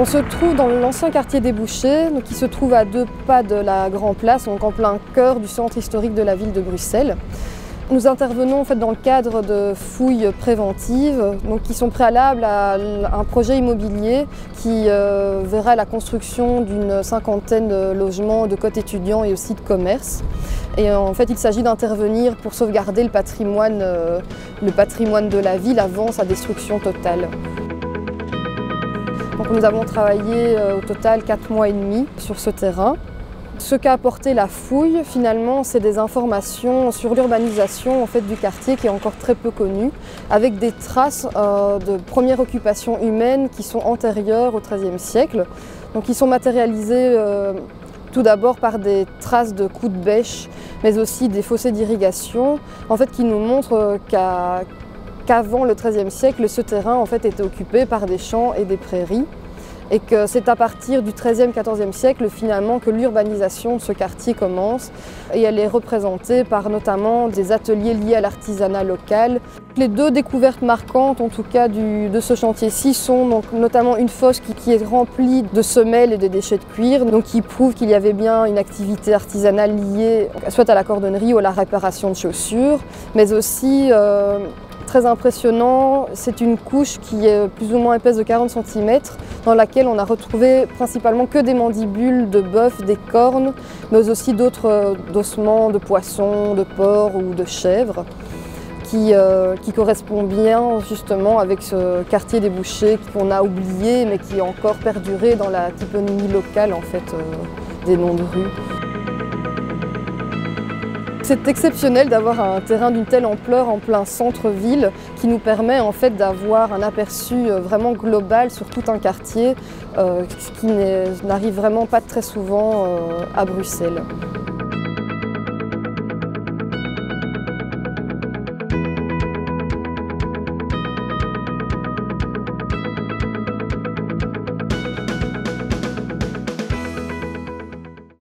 On se trouve dans l'ancien quartier des Bouchers, qui se trouve à 2 pas de la Grand Place, donc en plein cœur du centre historique de la ville de Bruxelles. Nous intervenons en fait dans le cadre de fouilles préventives, qui sont préalables à un projet immobilier qui verra la construction d'une 50aine de logements de cotes étudiants et aussi de commerce. Et en fait, il s'agit d'intervenir pour sauvegarder le patrimoine de la ville avant sa destruction totale. Donc, nous avons travaillé au total 4 mois et demi sur ce terrain. Ce qu'a apporté la fouille, finalement, c'est des informations sur l'urbanisation du quartier qui est encore très peu connue, avec des traces de première occupation humaine qui sont antérieures au XIIIe siècle. Donc, ils sont matérialisés tout d'abord par des traces de coups de bêche, mais aussi des fossés d'irrigation, qui nous montrent qu'avant le XIIIe siècle, ce terrain était occupé par des champs et des prairies. Et que c'est à partir du XIIIe, XIVe siècle finalement que l'urbanisation de ce quartier commence et elle est représentée par notamment des ateliers liés à l'artisanat local. Les 2 découvertes marquantes en tout cas de ce chantier-ci sont donc notamment une fosse qui est remplie de semelles et de déchets de cuir, donc qui prouve qu'il y avait bien une activité artisanale liée soit à la cordonnerie ou à la réparation de chaussures, mais aussi très impressionnant, c'est une couche qui est plus ou moins épaisse de 40 cm, dans laquelle on a retrouvé principalement que des mandibules de bœuf, des cornes, mais aussi d'autres ossements de poissons, de porcs ou de chèvres, qui correspond bien justement avec ce quartier des Bouchers qu'on a oublié, mais qui est encore perduré dans la typonymie locale des noms de rues. C'est exceptionnel d'avoir un terrain d'une telle ampleur en plein centre-ville qui nous permet d'avoir un aperçu vraiment global sur tout un quartier, ce qui n'arrive vraiment pas très souvent à Bruxelles.